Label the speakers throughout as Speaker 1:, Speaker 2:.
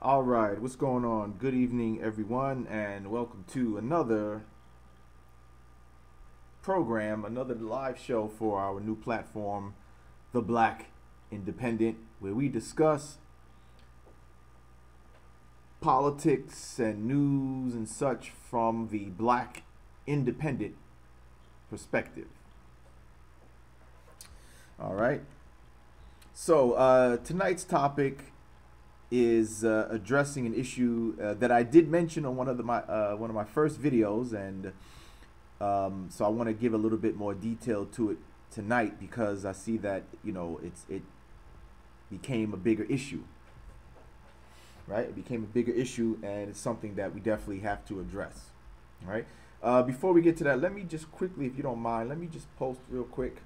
Speaker 1: All right, what's going on? Good evening, everyone, and welcome to another program, another live show for our new platform, The Black Independent, where we discuss politics and news and such from the black independent perspective. All right, so tonight's topic is addressing an issue that I did mention on one of my first videos, and so I want to give a little bit more detail to it tonight because I see that it became a bigger issue, right? It became a bigger issue, and it's something that we definitely have to address. All right. Before we get to that, let me just quickly, if you don't mind, let me just post real quick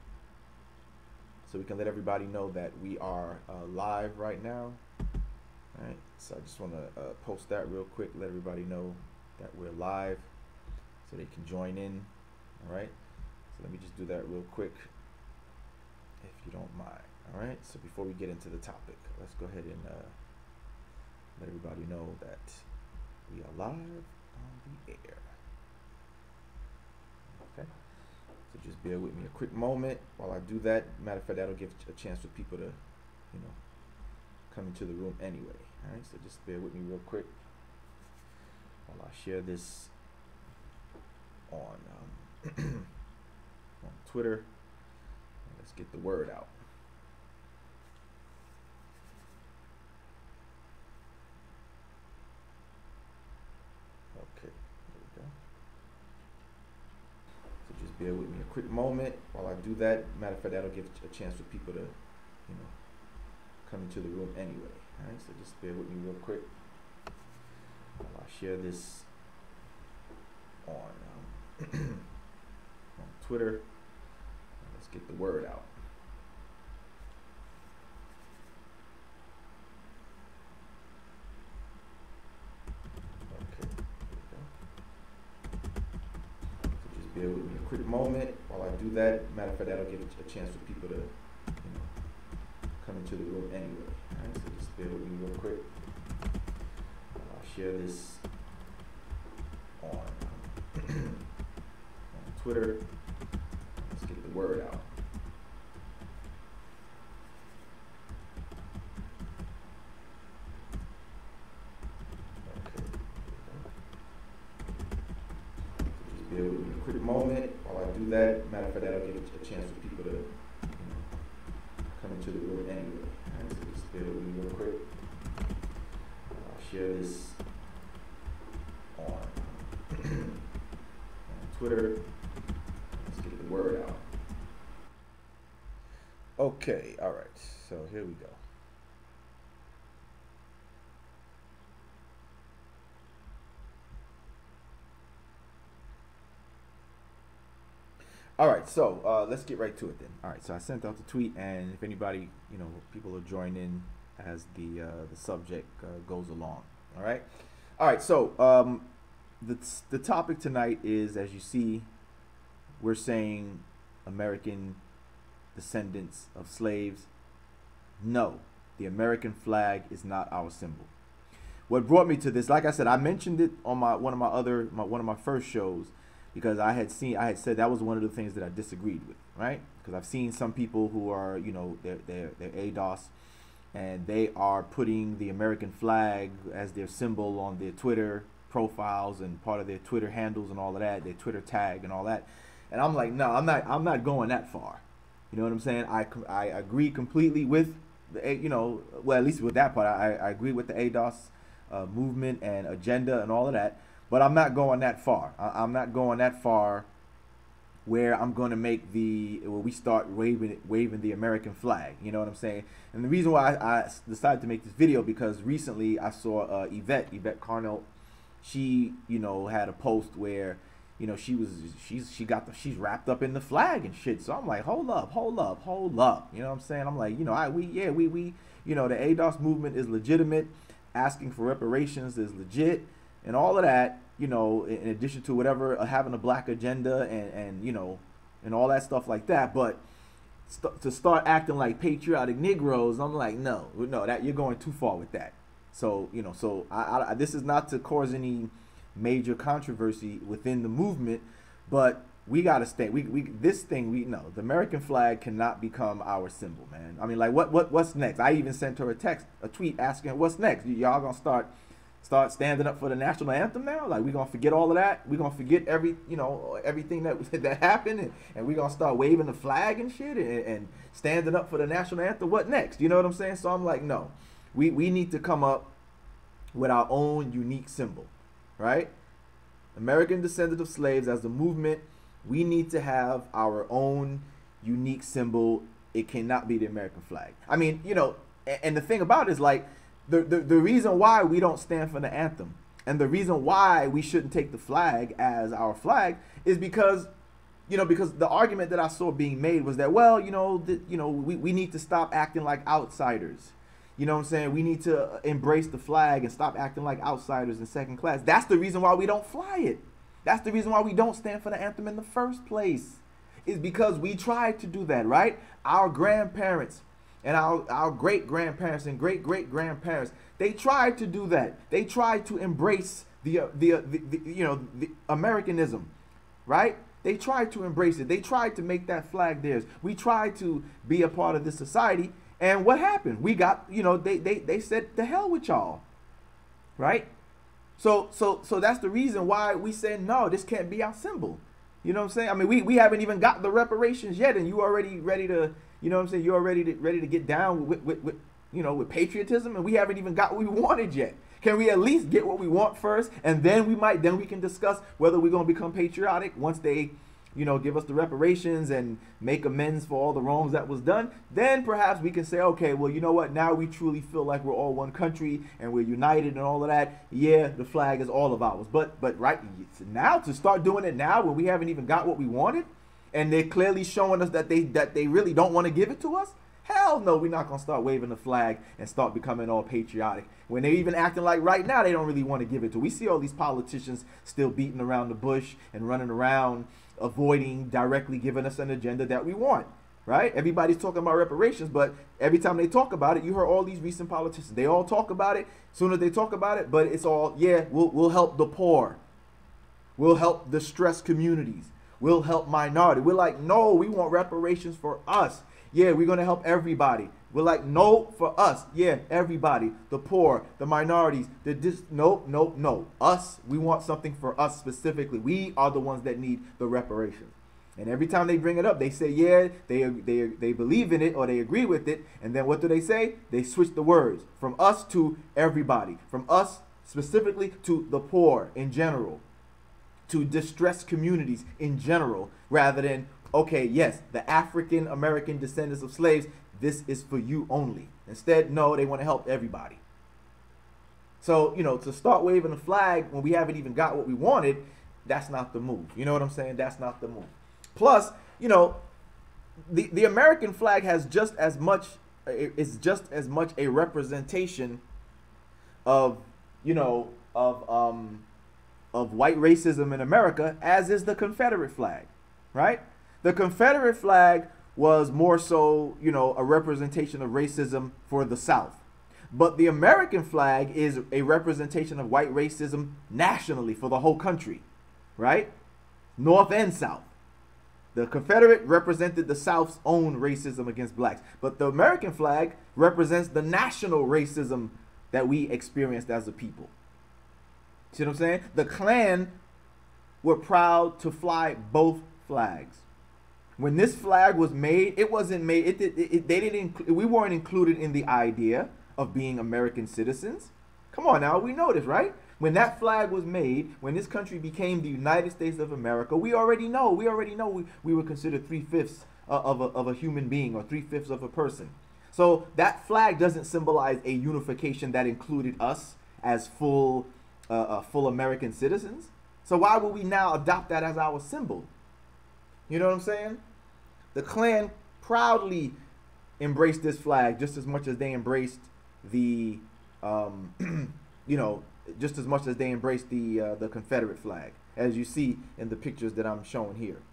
Speaker 1: so we can let everybody know that we are live right now. All right, so I just want to post that real quick, let everybody know that we're live so they can join in. All right, so let me just do that real quick if you don't mind. All right, so before we get into the topic, let's go ahead and let everybody know that we are live on the air. Okay, so just bear with me a quick moment while I do that. Matter of fact, that'll give a chance for people to, come into the room anyway. All right, so just bear with me real quick while I share this on on Twitter. Let's get the word out. Okay, there we go. So just bear with me a quick moment while I do that. Matter of fact, that'll give a chance for people to, come into the room anyway. All right, so just bear with me real quick while I share this on on Twitter. Let's get the word out. Okay, there we go. So just bear with me a quick moment while I do that. Matter of fact, that'll give a chance for people to, come into the room anyway. All right, so just bear with me real quick. I'll share this on on Twitter. Let's get the word out. Okay, so just bear with me a quick moment while I do that. Matter of fact, that'll give a chance for people to, come into the room anyway. All right, so just bear with me real quick. I'll share this on on Twitter. Let's get the word out. Okay, all right. So here we go. All right, so let's get right to it then. All right, so I sent out the tweet, and if anybody, people will join in as the subject goes along. All right. So the topic tonight is, as you see, we're saying American descendants of slaves. No, the American flag is not our symbol. What brought me to this, like I said, I mentioned it on one of my first shows because I had said that was one of the things that I disagreed with, right? Because I've seen some people who are, they're ADOS, and they are putting the American flag as their symbol on their Twitter profiles and part of their Twitter handles and all of that, their Twitter tag and all that. And I'm like, no, I'm not going that far. You know what I'm saying? I agree completely with well, at least with that part, I agree with the ADOS movement and agenda and all of that. But I'm not going that far. I'm not going that far where I'm going to make where we start waving the American flag. You know what I'm saying? And the reason why I decided to make this video because recently I saw Yvette Carnell. She had a post where she's wrapped up in the flag and shit. So I'm like, hold up. You know what I'm saying? I'm like, we the ADOS movement is legitimate. Asking for reparations is legit, and all of that. In addition to whatever having a black agenda and all that stuff like that. But to start acting like patriotic Negroes, I'm like, no, that you're going too far with that. So so this is not to cause any major controversy within the movement, but we gotta stay. We this thing we know the American flag cannot become our symbol, man. I mean, like what's next? I even sent her a tweet asking her, what's next? Y'all gonna start standing up for the national anthem now? Like, we gonna forget all of that? We gonna forget everything that happened, and we gonna start waving the flag and shit and standing up for the national anthem? What next? You know what I'm saying? So I'm like, no, we need to come up with our own unique symbol, right? American descendants of slaves, as the movement, we need to have our own unique symbol. It cannot be the American flag. I mean, and the thing about it is, like, the reason why we don't stand for the anthem and the reason why we shouldn't take the flag as our flag is because the argument that I saw being made was that, well, we need to stop acting like outsiders. You know what I'm saying? We need to embrace the flag and stop acting like outsiders and second class. That's the reason why we don't fly it. That's the reason why we don't stand for the anthem in the first place. Is because we tried to do that, right? Our grandparents and our great-grandparents and great-great-grandparents, they tried to do that. They tried to embrace the Americanism, right? They tried to embrace it. They tried to make that flag theirs. We tried to be a part of this society, and what happened? We got, they said, the hell with y'all, right? So that's the reason why we said, no, this can't be our symbol. You know what I'm saying? I mean, we haven't even got the reparations yet, and you already ready to, you know what I'm saying? You're ready to get down with patriotism, and we haven't even got what we wanted yet. Can we at least get what we want first, and then we can discuss whether we're going to become patriotic once they, give us the reparations and make amends for all the wrongs that was done? Then perhaps we can say, okay, well, you know what? Now we truly feel like we're all one country and we're united and all of that. Yeah, the flag is all of ours. But right now, to start doing it now when we haven't even got what we wanted, and they're clearly showing us that they really don't want to give it to us, hell no, we're not going to start waving the flag and start becoming all patriotic. When they're even acting like right now they don't really want to give it to. We see all these politicians still beating around the bush and running around, avoiding directly giving us an agenda that we want, right? Everybody's talking about reparations, but every time they talk about it, you hear all these recent politicians. They all talk about it. Soon as they talk about it, but it's all, yeah, we'll help the poor. We'll help distressed communities. We'll help minority. We're like, no, we want reparations for us. Yeah, we're going to help everybody. We're like, no, for us. Yeah, everybody. The poor, the minorities, no. Us, we want something for us specifically. We are the ones that need the reparations. And every time they bring it up, they say, yeah, they believe in it or they agree with it. And then what do they say? They switch the words from us to everybody, from us specifically to the poor in general, to distressed communities in general, rather than, okay, yes, the African American descendants of slaves, this is for you only. Instead, no, they want to help everybody. So, to start waving the flag when we haven't even got what we wanted, that's not the move. You know what I'm saying? That's not the move. Plus, the American flag has just as much a representation of white racism in America as is the Confederate flag, right? The Confederate flag was more so, a representation of racism for the South. But the American flag is a representation of white racism nationally for the whole country, right? North and South. The Confederate represented the South's own racism against blacks. But the American flag represents the national racism that we experienced as a people. See what I'm saying? The Klan were proud to fly both flags. When this flag was made, it wasn't made. We weren't included in the idea of being American citizens. Come on now, we know this, right? When that flag was made, when this country became the United States of America, we already know we were considered 3/5 of a human being or 3/5 of a person. So that flag doesn't symbolize a unification that included us as full American citizens. So why would we now adopt that as our symbol? You know what I'm saying? The Klan proudly embraced this flag just as much as they embraced the, just as much as they embraced the Confederate flag, as you see in the pictures that I'm showing here.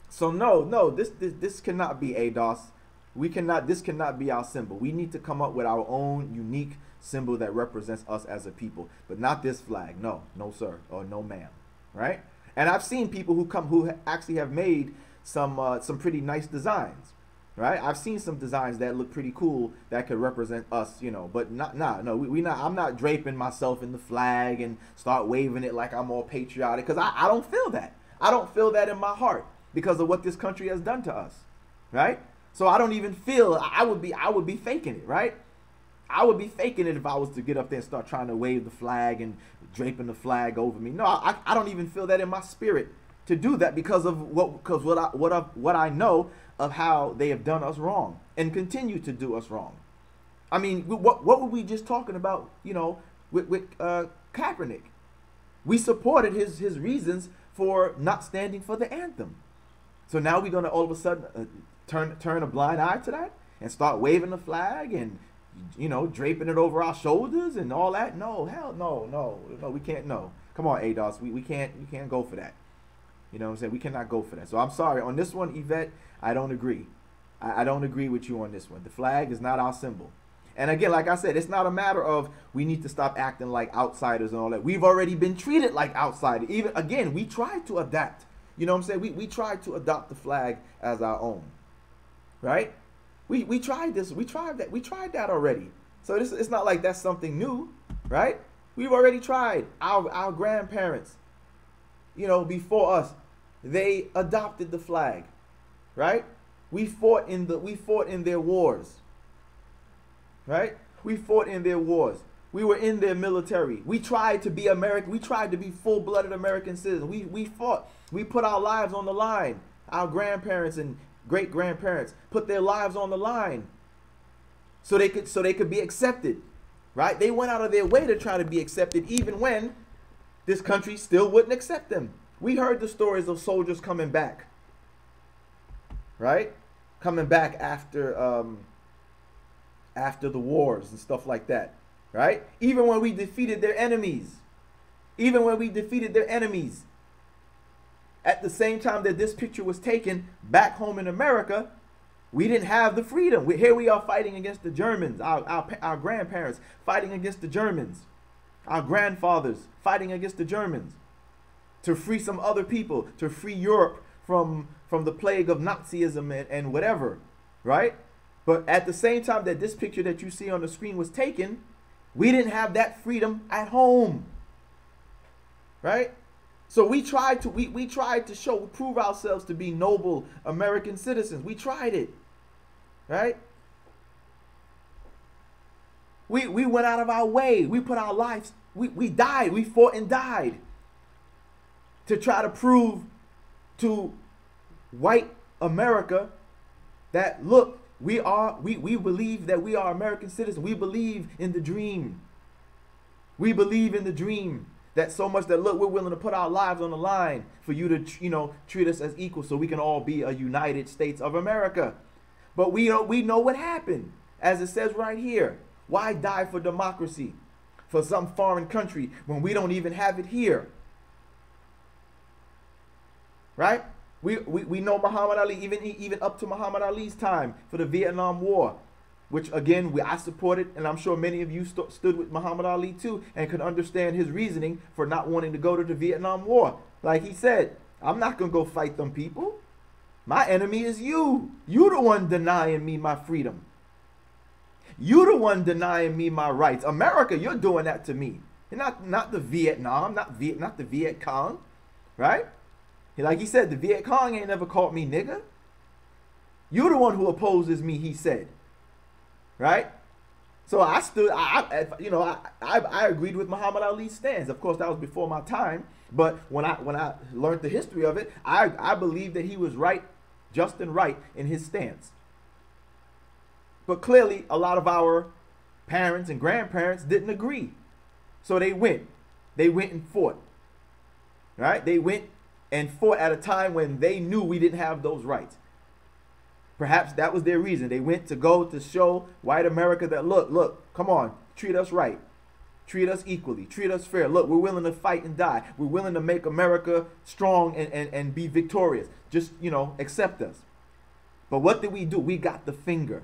Speaker 1: So no, this cannot be ADOS. This cannot be our symbol. We need to come up with our own unique symbol that represents us as a people, but not this flag. No, no sir, or no ma'am, right? And I've seen people who actually have made some pretty nice designs, right? I've seen some designs that look pretty cool that could represent us, you know, but I'm not draping myself in the flag and start waving it like I'm all patriotic, because I don't feel that. I don't feel that in my heart because of what this country has done to us, right? So I don't even feel, I would be faking it, right? I would be faking it if I was to get up there and start trying to wave the flag and draping the flag over me. No, I don't even feel that in my spirit to do that because of what I know of how they have done us wrong and continue to do us wrong. I mean, what were we just talking about, you know, with Kaepernick? We supported his reasons for not standing for the anthem. So now we're going to all of a sudden turn a blind eye to that and start waving the flag and, you know, draping it over our shoulders and all that? No, hell no, we can't. No, come on, ADOS, we can't go for that. You know what I'm saying? We cannot go for that. So I'm sorry on this one, Yvette. I don't agree. I don't agree with you on this one. The flag is not our symbol. And again, like I said, it's not a matter of we need to stop acting like outsiders and all that. We've already been treated like outsiders. Even again, we tried to adapt. You know what I'm saying? We tried to adopt the flag as our own, right? We tried this. We tried that. We tried that already. So it's not like that's something new, right? We've already tried. Our grandparents, you know, before us, they adopted the flag, right? We fought in their wars, right? We fought in their wars. We were in their military. We tried to be American. We tried to be full-blooded American citizens. We fought. We put our lives on the line. Our grandparents and great-grandparents put their lives on the line so they could be accepted, right? They went out of their way to try to be accepted even when this country still wouldn't accept them. We heard the stories of soldiers coming back, right? Coming back after the wars and stuff like that, right? Even when we defeated their enemies. At the same time that this picture was taken back home in America, we didn't have the freedom. Here we are fighting against the Germans, our grandparents fighting against the Germans, our grandfathers fighting against the Germans to free some other people, to free Europe from the plague of Nazism and whatever, right? But at the same time that this picture that you see on the screen was taken, we didn't have that freedom at home, right? So we tried to prove ourselves to be noble American citizens. We tried it, right? We went out of our way. We put our lives, we died. We fought and died to try to prove to white America that, look, we believe that we are American citizens. We believe in the dream. We believe in the dream that so much that, look, we're willing to put our lives on the line for you to, you know, treat us as equal so we can all be a United States of America. But we know what happened. As it says right here, why die for democracy for some foreign country when we don't even have it here? Right? We know Muhammad Ali, even up to Muhammad Ali's time for the Vietnam War, which again I supported, and I'm sure many of you stood with Muhammad Ali too and could understand his reasoning for not wanting to go to the Vietnam War. Like he said, I'm not gonna go fight them people. My enemy is you. You the one denying me my freedom. You the one denying me my rights. America, you're doing that to me. You're not the Vietnam, not the Viet Cong, right? Like he said, the Viet Cong ain't never called me nigga. You're the one who opposes me, he said. Right? So I stood, I agreed with Muhammad Ali's stance. Of course, that was before my time. But when I learned the history of it, I believe that he was right, just and right in his stance. But clearly, a lot of our parents and grandparents didn't agree. So they went and fought. Right? They went and fought at a time when they knew we didn't have those rights. Perhaps that was their reason. They went to go to show white America that, look, come on, treat us right. Treat us equally. Treat us fair. Look, we're willing to fight and die. We're willing to make America strong and be victorious. Just, you know, accept us. But what did we do? We got the finger.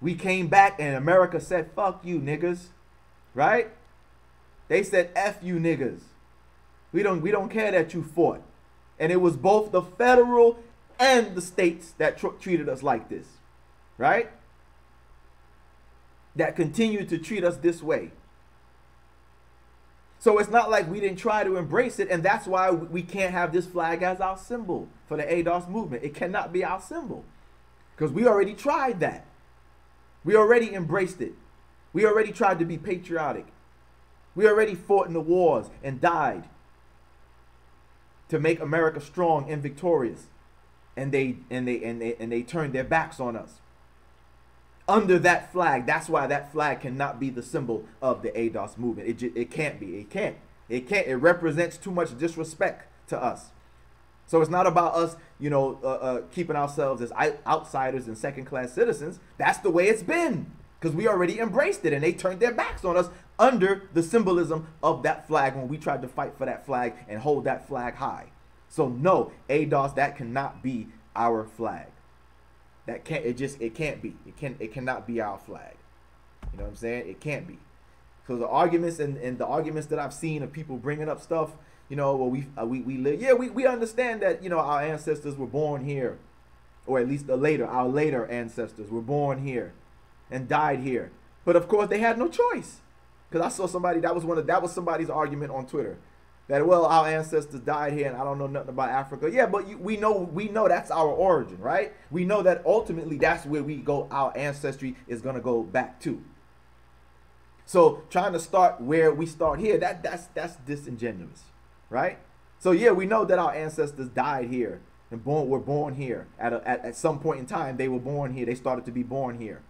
Speaker 1: We came back and America said, fuck you niggas. Right? They said, F you niggas. We don't care that you fought. And it was both the federal and the states that treated us like this. Right? That continued to treat us this way. So it's not like we didn't try to embrace it, and that's why we can't have this flag as our symbol for the ADOS movement. It cannot be our symbol because we already tried that. We already embraced it. We already tried to be patriotic. We already fought in the wars and died to make America strong and victorious, and they turned their backs on us. Under that flag, that's why that flag cannot be the symbol of the ADOS movement. It can't be. It can't. It represents too much disrespect to us. So it's not about us, keeping ourselves as outsiders and second-class citizens. That's the way it's been because we already embraced it, and they turned their backs on us under the symbolism of that flag when we tried to fight for that flag and hold that flag high. So no, ADOS, that cannot be our flag. That can't. It can't be. It cannot be our flag. You know what I'm saying? It can't be. So the arguments and the arguments that I've seen of people bringing up stuff, well, we live. Yeah, we understand that our ancestors were born here, or at least our later ancestors were born here, and died here. But of course, they had no choice. Because I saw somebody that was somebody's argument on Twitter. That, well, our ancestors died here and I don't know nothing about Africa. Yeah, but we know that's our origin, right? We know that ultimately that's where we go. Our ancestry is going to go back to. So trying to start where we start here, that's disingenuous, right? So yeah, we know that our ancestors died here and were born here. At some point in time, they were born here. They started to be born here.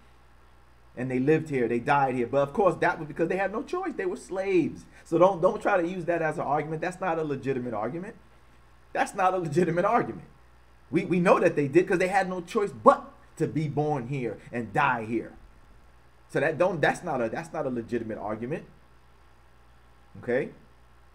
Speaker 1: And they lived here, they died here. But of course, that was because they had no choice. They were slaves. So don't try to use that as an argument. That's not a legitimate argument. That's not a legitimate argument. We know that they did because they had no choice but to be born here and die here. So that's not a legitimate argument. Okay?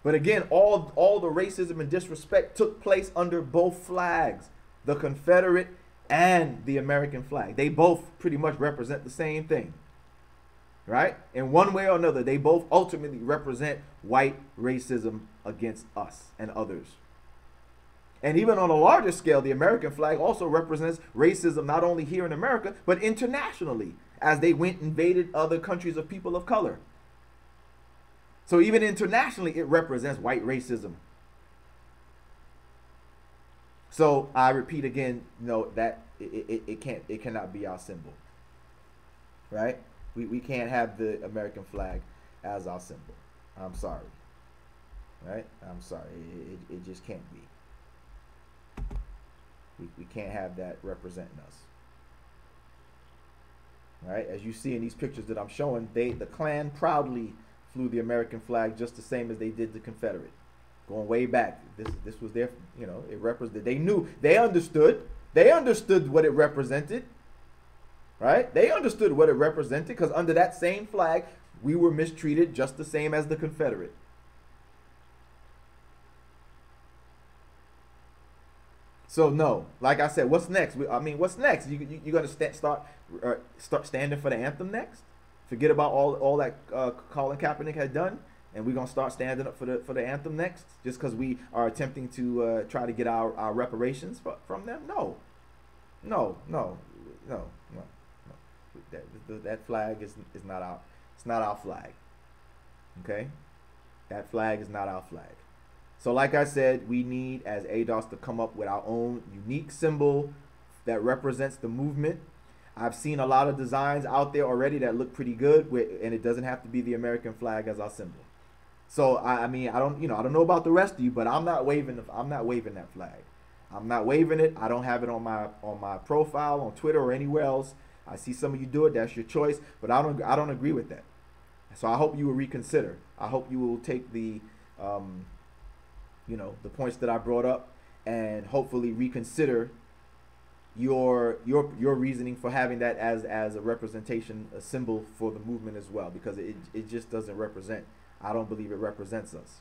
Speaker 1: But again, all the racism and disrespect took place under both flags, the Confederate and the American flag. They both pretty much represent the same thing, right? In one way or another, they both ultimately represent white racism against us and others. And even on a larger scale, the American flag also represents racism not only here in America, but internationally, as they went and invaded other countries of people of color. So even internationally, it represents white racism. So I repeat again, that it cannot be our symbol, right? We can't have the American flag as our symbol. I'm sorry, right? I'm sorry. It just can't be. We can't have that representing us, right? As you see in these pictures that I'm showing, the Klan proudly flew the American flag just the same as they did the Confederate. Going way back, this was their, it represented. They understood what it represented, right? They understood what it represented because under that same flag, we were mistreated just the same as the Confederate. So no, like I said, what's next? What's next? You gonna start standing for the anthem next? Forget about all that Colin Kaepernick had done. And we're going to start standing up for the anthem next just because we are attempting to try to get our reparations from them? No. That flag is not our flag. Okay? That flag is not our flag. So like I said, we need as ADOS to come up with our own unique symbol that represents the movement. I've seen a lot of designs out there already that look pretty good, and it doesn't have to be the American flag as our symbol. So I don't know about the rest of you, but I'm not waving that flag. I'm not waving it. I don't have it on my profile on Twitter or anywhere else. I see some of you do it. That's your choice, but I don't agree with that. So I hope you will reconsider. I hope you will take the the points that I brought up and hopefully reconsider your reasoning for having that as a representation, a symbol for the movement as well, because it just doesn't represent. I don't believe it represents us.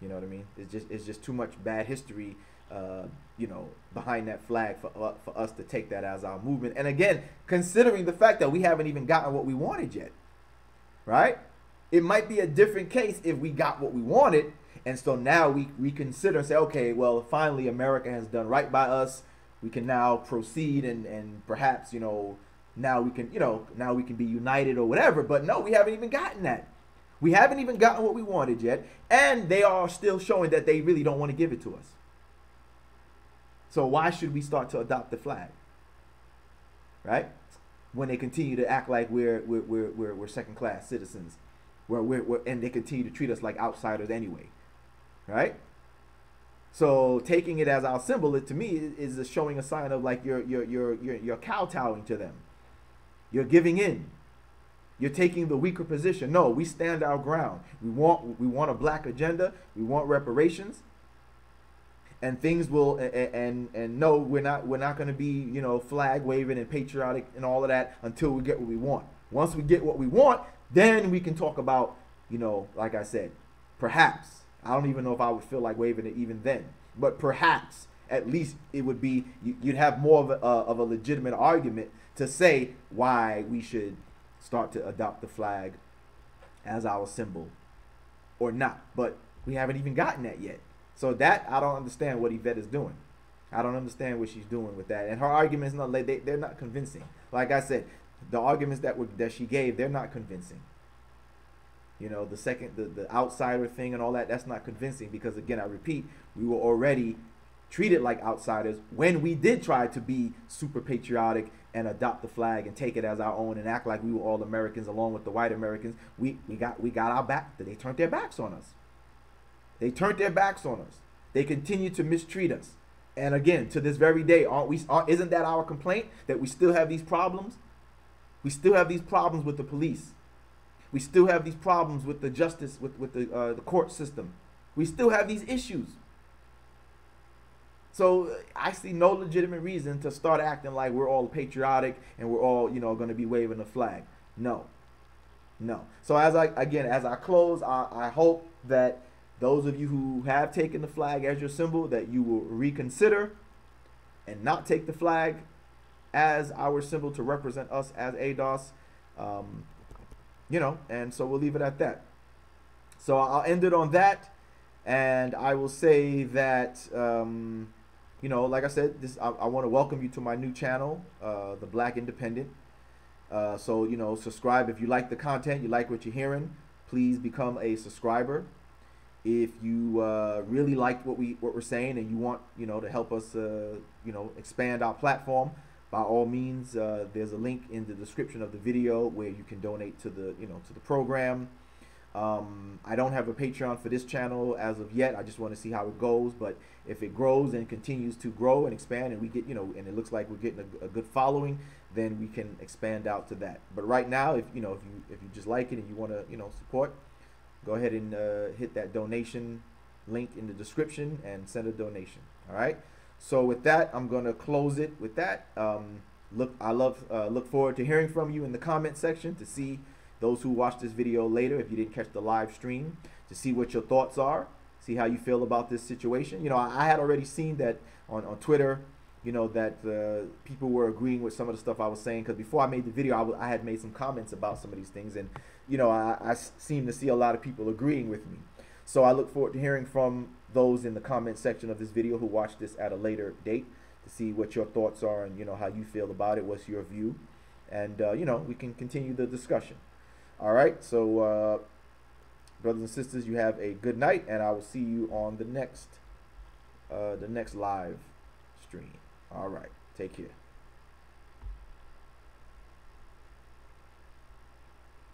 Speaker 1: You know what I mean? It's just too much bad history you know, behind that flag for us to take that as our movement. And again, considering the fact that we haven't even gotten what we wanted yet, right? It might be a different case if we got what we wanted, and so now we consider and say, okay, well, finally America has done right by us. We can now proceed and perhaps, you know, now we can, you know, now we can be united or whatever. But no, we haven't even gotten that. We haven't even gotten what we wanted yet, and they are still showing that they really don't want to give it to us. So why should we start to adopt the flag, right? When they continue to act like we're second-class citizens, and they continue to treat us like outsiders anyway, right? So taking it as our symbol, it to me is showing a sign of like you're kowtowing to them. You're giving in. You're taking the weaker position. No, we stand our ground. We want a black agenda. We want reparations. And things will and no, we're not going to be, you know, flag waving and patriotic and all of that until we get what we want. Once we get what we want, then we can talk about, you know, like I said, perhaps, I don't even know if I would feel like waving it even then, but perhaps at least it would be, you'd have more of a legitimate argument to say why we should start to adopt the flag as our symbol or not. But we haven't even gotten that yet. So that, I don't understand what Yvette is doing. I don't understand what she's doing with that. And her arguments, no, they're not convincing. Like I said, the arguments that she gave, they're not convincing. You know, the outsider thing and all that, that's not convincing because, again, I repeat, we were already treated like outsiders when we did try to be super patriotic and adopt the flag and take it as our own and act like we were all Americans along with the white Americans. We got our back. They turned their backs on us. They turned their backs on us. They continue to mistreat us. And again, to this very day, isn't that our complaint, that we still have these problems? We still have these problems with the police. We still have these problems with the justice, with the court system. We still have these issues. So I see no legitimate reason to start acting like we're all patriotic and we're all, you know, going to be waving the flag. No. So as I close, I hope that those of you who have taken the flag as your symbol, that you will reconsider and not take the flag as our symbol to represent us as ADOS. You know, and so we'll leave it at that. So I'll end it on that, and I will say that, you know, like I said, I want to welcome you to my new channel, The Black Independent. So, you know, subscribe if you like the content, you like what you're hearing. Please become a subscriber. If you really like what we're saying and you want, you know, to help us, you know, expand our platform, by all means, there's a link in the description of the video where you can donate to the, you know, to the program. I don't have a Patreon for this channel as of yet. I just want to see how it goes. But if it grows and continues to grow and expand, and we get, you know, and it looks like we're getting a good following, then we can expand out to that. But right now, if you just like it and you want to, you know, support, go ahead and hit that donation link in the description and send a donation. All right. So with that, I'm gonna close it with that. Look forward to hearing from you in the comment section, to see those who watch this video later, if you didn't catch the live stream, to see what your thoughts are, see how you feel about this situation. You know, I had already seen that on Twitter, you know, that people were agreeing with some of the stuff I was saying, because before I made the video, I had made some comments about some of these things, and you know, I seem to see a lot of people agreeing with me. So I look forward to hearing from those in the comment section of this video who watch this at a later date, to see what your thoughts are and, you know, how you feel about it, what's your view, and you know, we can continue the discussion. All right, so brothers and sisters, you have a good night, and I will see you on the next live stream. All right, take care.